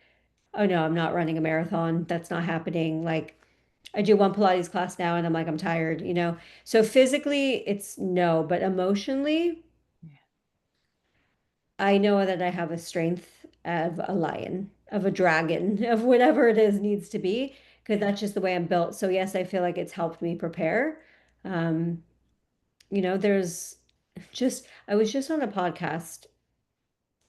oh no, I'm not running a marathon. That's not happening. Like I do one Pilates class now and I'm like, I'm tired. So physically it's no, but emotionally, Yeah. I know that I have a strength of a lion, of a dragon, of whatever it is needs to be, because Yeah. that's just the way I'm built. So yes, I feel like it's helped me prepare. Um, there's I was just on a podcast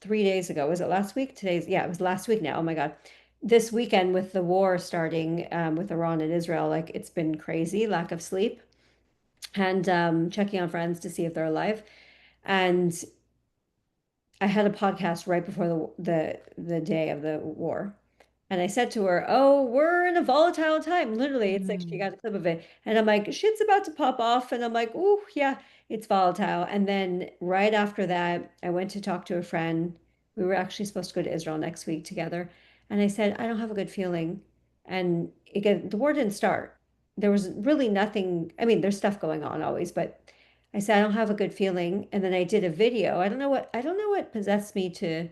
3 days ago. Was it last week? Yeah, it was last week now. Oh my God. This weekend with the war starting with Iran and Israel, like it's been crazy, lack of sleep, and checking on friends to see if they're alive. And I had a podcast right before the day of the war. And I said to her, "Oh, we're in a volatile time." Literally, it's like she Mm. got a clip of it. And I'm like, "Shit's about to pop off." And I'm like, "Ooh, yeah, it's volatile." And then right after that, I went to talk to a friend. We were actually supposed to go to Israel next week together. And I said, "I don't have a good feeling." And the war didn't start. There was really nothing. I mean, there's stuff going on always, but I said, I don't have a good feeling. And then I did a video. I don't know what possessed me to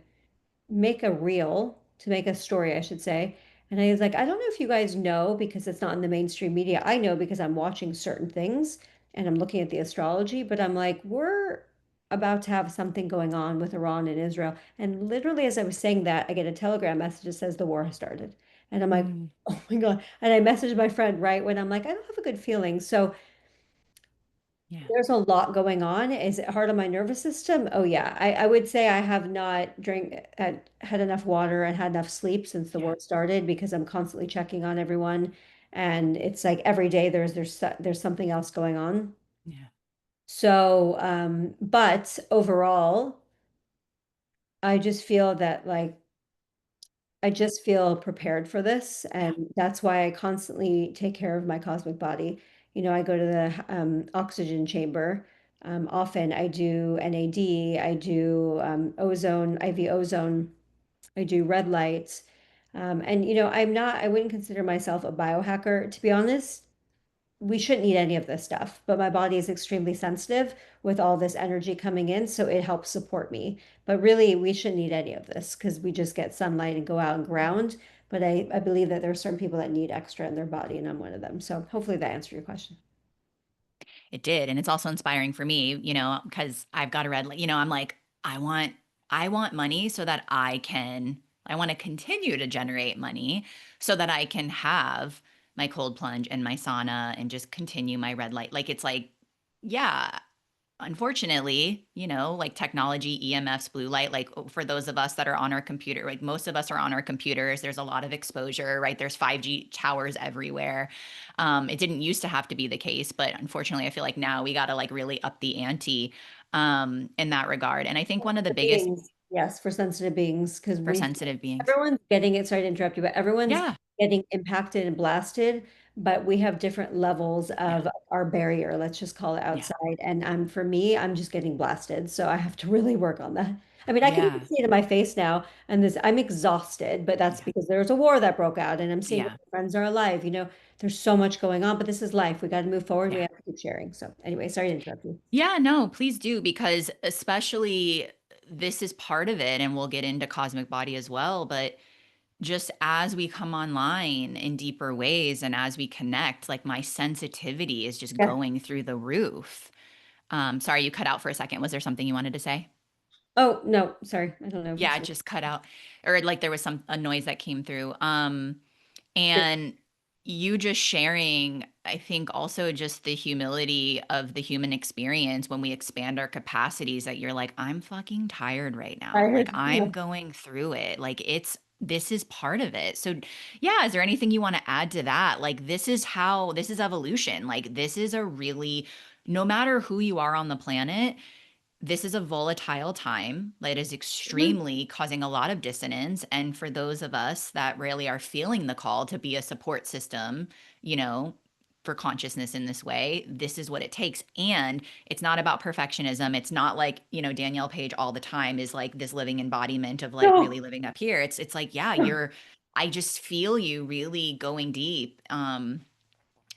make a reel, to make a story, I should say. And I was like, I don't know if you guys know because it's not in the mainstream media. I know because I'm watching certain things and I'm looking at the astrology, but I'm like, we're about to have something going on with Iran and Israel. And literally, as I was saying that, I get a telegram message that says the war has started. And I'm like, Mm, oh my God. And I messaged my friend right when I'm like, I don't have a good feeling. So yeah. there's a lot going on. Is it hard on my nervous system? Oh yeah. I would say I have not had enough water and had enough sleep since the Yeah. war started because I'm constantly checking on everyone. And it's like every day there's something else going on. Yeah. So, but overall, I just feel that like I just feel prepared for this, Yeah. and that's why I constantly take care of my cosmic body. You know, I go to the oxygen chamber. Often I do NAD, I do ozone, IV ozone, I do red lights. And you know, I wouldn't consider myself a biohacker, to be honest. We shouldn't need any of this stuff, but my body is extremely sensitive with all this energy coming in, so it helps support me. But really, we shouldn't need any of this because we just get sunlight and go out and ground. But I believe that there are certain people that need extra in their body, and I'm one of them. So hopefully that answered your question. It did, and it's also inspiring for me, because I've got a red light. I'm like, I want I want money so that I want to continue to generate money so that I can have my cold plunge and my sauna and just continue my red light. Like it's like, yeah, unfortunately, like technology, EMFs, blue light, like for those of us that are on our computer, like most of us are on our computers, there's a lot of exposure, right? There's 5G towers everywhere. It didn't used to have to be the case, but unfortunately, I feel like now we got to like really up the ante in that regard. And I think one of the The biggest beings, yes, for sensitive beings, because for we sensitive beings. everyone's getting it. Sorry to interrupt you, but everyone's Yeah. getting impacted and blasted. But we have different levels Yeah. of our barrier. Let's just call it Yeah. outside. And for me, I'm just getting blasted, so I have to really work on that. I mean, I can even Yeah. see it in my face now, and this I'm exhausted, but that's Yeah. because there's a war that broke out, and I'm seeing that Yeah. my friends are alive. You know, there's so much going on, but this is life. We got to move forward. We Yeah. have to keep sharing. So anyway, sorry to interrupt you. Yeah, no, please do, because especially this is part of it, and we'll get into cosmic body as well. But just as we come online in deeper ways and as we connect, like my sensitivity is just Yeah. going through the roof. Sorry, you cut out for a second. Was there something you wanted to say? Oh no, sorry. I don't know. Yeah, it just cut out, or like there was a noise that came through. And you just sharing, I think also just the humility of the human experience when we expand our capacities, that you're like, I'm fucking tired right now. Like Tired. I'm going through it. Like this is part of it. So yeah, is there anything you want to add to that? Like this is evolution. Like this is a really, no matter who you are on the planet, this is a volatile time that is Mhm. extremely causing a lot of dissonance. And for those of us that really are feeling the call to be a support system, you know, for consciousness in this way, this is what it takes. And it's not about perfectionism. It's not like, Danielle Paige all the time is like this living embodiment of like No. really living up here. It's like, yeah, I just feel you really going deep.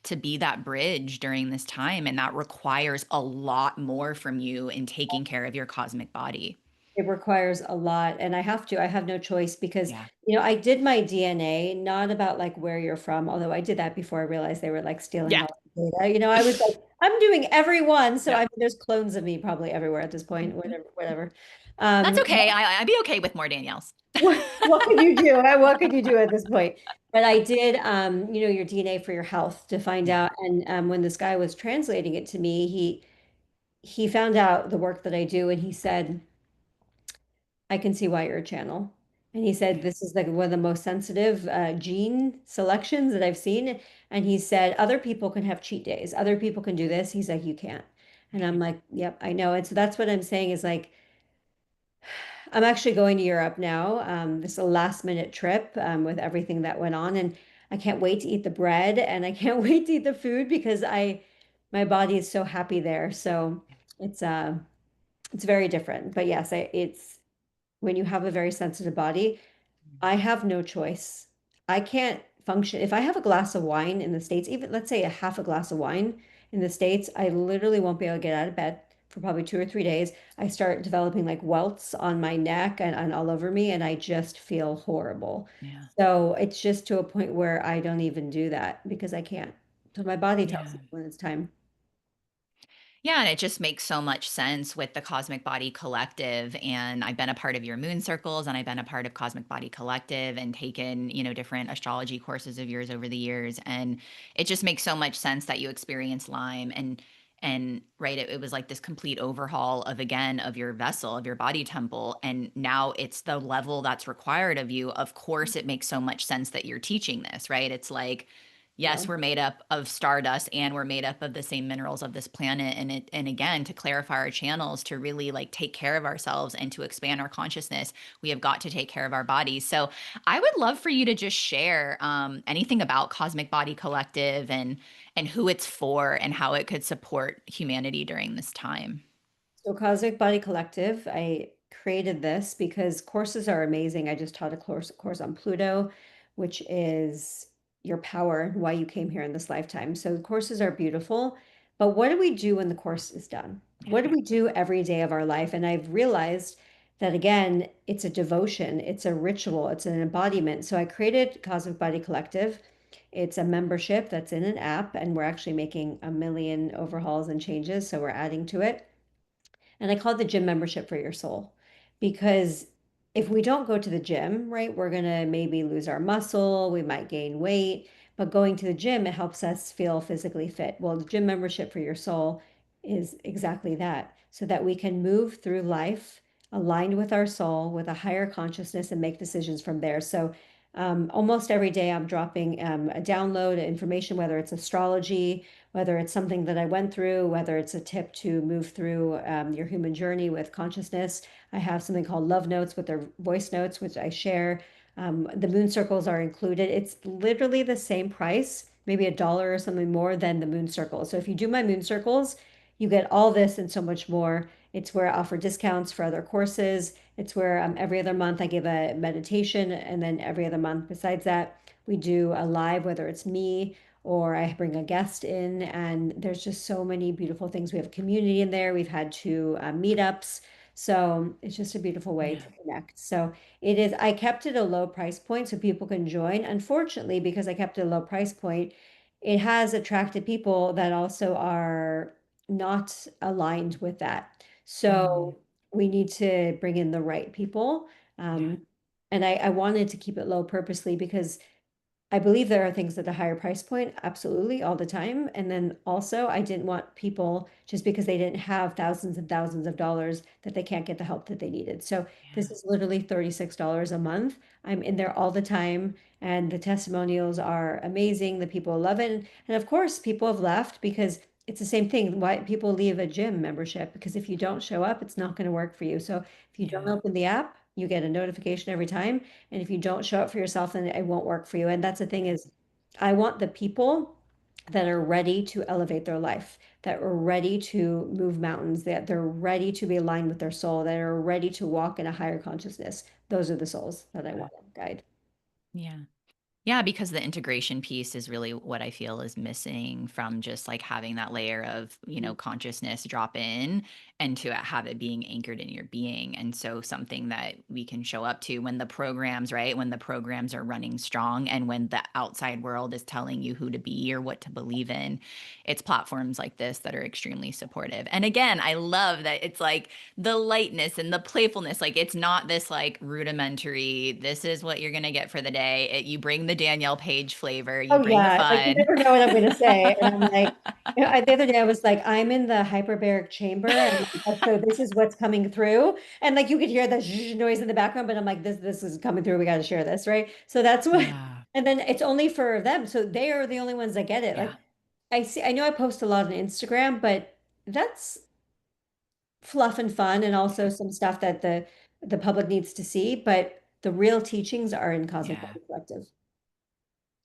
To be that bridge during this time. And that requires a lot more from you in taking care of your cosmic body. It requires a lot, and I have no choice because, Yeah. you know, I did my DNA, not about like where you're from, although I did that before I realized they were like stealing Yeah. all the data. You know, I was like, I'm doing every one. So Yeah. I mean, there's clones of me probably everywhere at this point, Mhm. whatever, whatever. That's Um, okay. I'd be okay with more Danielles. what could you do? What could you do at this point? But I did, you know, your DNA for your health to find Yeah. out. And when this guy was translating it to me, he found out the work that I do, and he said, I can see why you're a channel. And he said, Yeah. this is like one of the most sensitive gene selections that I've seen. And he said, other people can have cheat days. Other people can do this. He's like, you can't. And I'm Right. like, yep, I know. And so that's what I'm saying is like, I'm actually going to Europe now. This is a last minute trip with everything that went on. And I can't wait to eat the bread and I can't wait to eat the food because my body is so happy there. So it's, uh, it's very different. But yes, it's when you have a very sensitive body, I have no choice. I can't function. If I have a glass of wine in the States, even let's say a half a glass of wine, in the States, I literally won't be able to get out of bed for probably 2 or 3 days. I start developing like welts on my neck and all over me, and I just feel horrible. Yeah. So it's just to a point where I don't even do that because I can't. So my body tells me Yeah. when it's time. Yeah, and it just makes so much sense with the Cosmic Body Collective. And I've been a part of your moon circles and I've been a part of Cosmic Body Collective and taken, different astrology courses of yours over the years. And it just makes so much sense that you experienced Lyme and right, it was like this complete overhaul of again of your vessel, of your body temple. And now it's the level that's required of you. Of course, it makes so much sense that you're teaching this, right? It's like Yeah. yes, we're made up of stardust and we're made up of the same minerals of this planet. And again, to clarify our channels, to really like take care of ourselves and to expand our consciousness, we have got to take care of our bodies. So I would love for you to just share anything about Cosmic Body Collective and who it's for and how it could support humanity during this time. So Cosmic Body Collective, I created this because courses are amazing. I just taught a course on Pluto, which is your power and why you came here in this lifetime. So the courses are beautiful, but what do we do when the course is done? What do we do every day of our life? And I've realized that again, it's a devotion, it's a ritual, it's an embodiment. So I created Cosmic Body Collective. It's a membership that's in an app, and we're actually making a million overhauls and changes. So we're adding to it. And I call it the gym membership for your soul. Because if we don't go to the gym, right, we're going to maybe lose our muscle, we might gain weight, but going to the gym, it helps us feel physically fit. Well, the gym membership for your soul is exactly that, so that we can move through life aligned with our soul, with a higher consciousness, and make decisions from there. So, almost every day, I'm dropping a download information, whether it's astrology, whether it's something that I went through, whether it's a tip to move through your human journey with consciousness. I have something called Love Notes with their voice notes, which I share. The moon circles are included. It's literally the same price, maybe $1 or something more than the moon circles. So if you do my moon circles, you get all this and so much more. It's where I offer discounts for other courses. It's where every other month I give a meditation, and then every other month besides that, we do a live, whether it's me or I bring a guest in, and there's just so many beautiful things. We have a community in there. We've had two meetups. So it's just a beautiful way Yeah. to connect. So it is, I kept it a low price point so people can join. Unfortunately, because I kept it a low price point, it has attracted people that also are not aligned with that. Mm, So we need to bring in the right people. yeah. And I wanted to keep it low purposely because I believe there are things at a higher price point, absolutely, all the time. And then also, I didn't want people just because they didn't have thousands and thousands of dollars that they can't get the help that they needed. So this Yeah. is literally $36 a month. I'm in there all the time, and the testimonials are amazing. The people love it. And of course, people have left because it's the same thing. Why people leave a gym membership? Because if you don't show up, it's not going to work for you. So if you don't Yeah. open the app, you get a notification every time. And if you don't show up for yourself, then it won't work for you. And that's the thing is, I want the people that are ready to elevate their life, that are ready to move mountains, that they're ready to be aligned with their soul, that are ready to walk in a higher consciousness. Those are the souls that I Yeah. want to guide. Yeah. Yeah, because the integration piece is really what I feel is missing from just like having that layer of, consciousness drop in and to have it being anchored in your being. And so something that we can show up to when the programs, right? When the programs are running strong and when the outside world is telling you who to be or what to believe in, it's platforms like this that are extremely supportive. And again, I love that it's like the lightness and the playfulness. Like it's not this like rudimentary, this is what you're going to get for the day. You bring the Danielle Paige flavor, you Oh bring the yeah, like you fun. never know what I'm going to say, and I'm like, the other day I was like, I'm in the hyperbaric chamber, and so this is what's coming through, and like you could hear the zhuzh noise in the background, but I'm like, this is coming through. We got to share this, right? So that's what, Yeah. and then it's only for them, so they are the only ones that get it. Yeah. Like I see, I know I post a lot on Instagram, but that's fluff and fun, and also Yeah. some stuff that the public needs to see, but the real teachings are in Cosmic Yeah. Body Collective.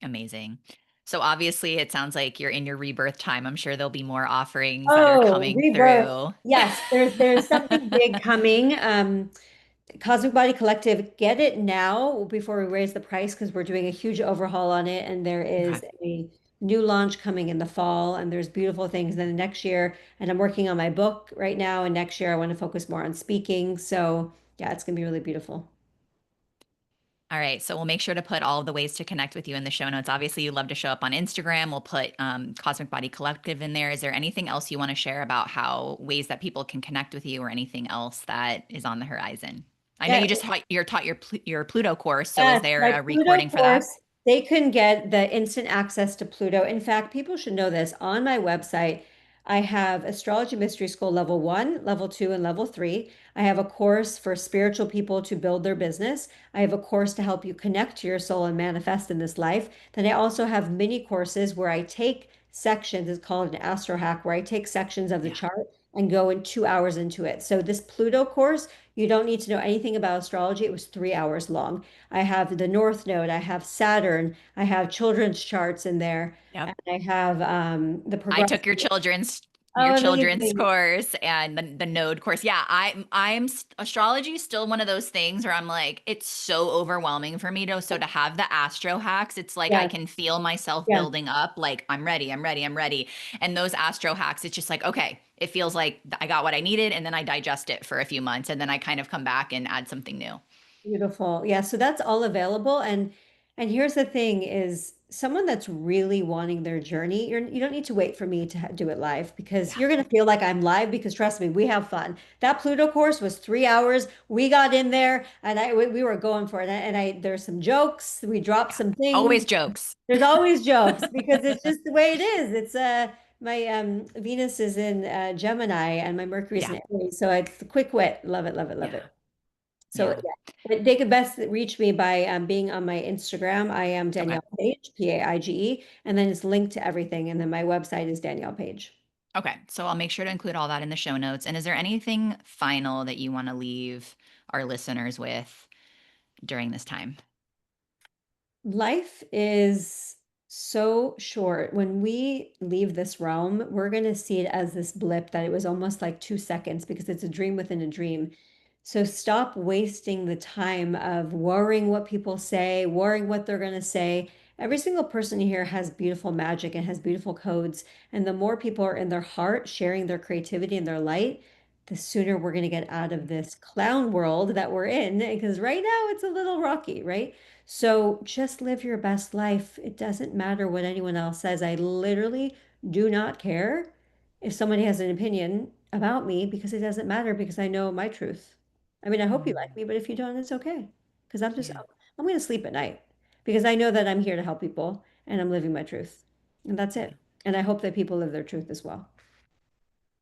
Amazing. So obviously it sounds like you're in your rebirth time. I'm sure there'll be more offerings that are Oh, coming rebirth. through. Yes, there's something big coming. Cosmic Body Collective, get it now before we raise the price because we're doing a huge overhaul on it, and there Okay. is a new launch coming in the fall, and there's beautiful things. Then the next year, and I'm working on my book right now, and next year I want to focus more on speaking. So yeah, it's gonna be really beautiful. All right. So we'll make sure to put all of the ways to connect with you in the show notes. Obviously, you love to show up on Instagram. We'll put Cosmic Body Collective in there. Is there anything else you want to share about how ways that people can connect with you or anything else that is on the horizon? I know Yeah, you just taught your Pluto course. So is yes, there my a Pluto recording for that? course, they can get the instant access to Pluto. In fact, people should know this. On my website, I have Astrology Mystery School level 1, level 2, and level 3. I have a course for spiritual people to build their business. I have a course to help you connect to your soul and manifest in this life. Then I also have mini courses where I take sections, it's called an astro hack, where I take sections of the Yeah. chart and go in 2 hours into it. So this Pluto course, you don't need to know anything about astrology. It was 3 hours long. I have the North Node, I have Saturn, I have children's charts in there, Yep. and I have the I progressive. took your Oh, children's amazing. course and the node course. Yeah, astrology is still one of those things where I'm like, it's so overwhelming for me to have the astro hacks. It's like I Yes, can feel myself yes, building up, like I'm ready, I'm ready, I'm ready. And those astro hacks, it's just like, okay, it feels like I got what I needed, and then I digest it for a few months, and then I kind of come back and add something new. beautiful. Yeah, so that's all available. And here's the thing is someone that's really wanting their journey, you don't need to wait for me to do it live because Yeah. you're going to feel like I'm live because trust me, we have fun. That Pluto course was 3 hours. We got in there and we were going for it. And there's some jokes. We dropped Yeah. some things. Always jokes. There's always jokes because it's just the way it is. It's my Venus is in Gemini and my Mercury is Yeah. in Aries, so it's the quick wit. Love it, love it, love Yeah. it. So Yeah. yeah, but they could best reach me by being on my Instagram. I am Okay. Danielle Paige, Paige, and then it's linked to everything. And then my website is Danielle Paige. Okay, so I'll make sure to include all that in the show notes. And is there anything final that you want to leave our listeners with during this time? Life is so short. When we leave this realm, we're going to see it as this blip that it was almost like 2 seconds because it's a dream within a dream. So stop wasting the time of worrying what people say, worrying what they're going to say. Every single person here has beautiful magic and has beautiful codes. And the more people are in their heart, sharing their creativity and their light, the sooner we're going to get out of this clown world that we're in. Because right now it's a little rocky, right? So just live your best life. It doesn't matter what anyone else says. I literally do not care if somebody has an opinion about me because it doesn't matter because I know my truth. I mean, I hope you like Mm, me, but if you don't, it's okay. Because yeah, I'm going to sleep at night because I know that I'm here to help people and I'm living my truth. And that's yeah. it. And I hope that people live their truth as well.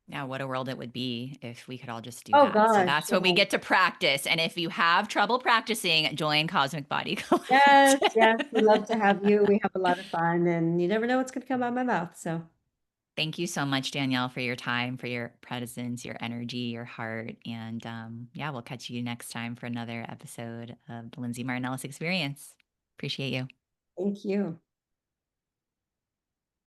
Yeah, what a world it would be if we could all just do Oh that. So gosh. that's Yeah. what we get to practice. And if you have trouble practicing, join Cosmic Body Yes, Collective. yes. We love to have you. We have a lot of fun and you never know what's going to come out of my mouth. So Thank you so much, Danielle, for your time, for your presence, your energy, your heart. And yeah, we'll catch you next time for another episode of the Lindsay Martinellis Experience. Appreciate you. thank you.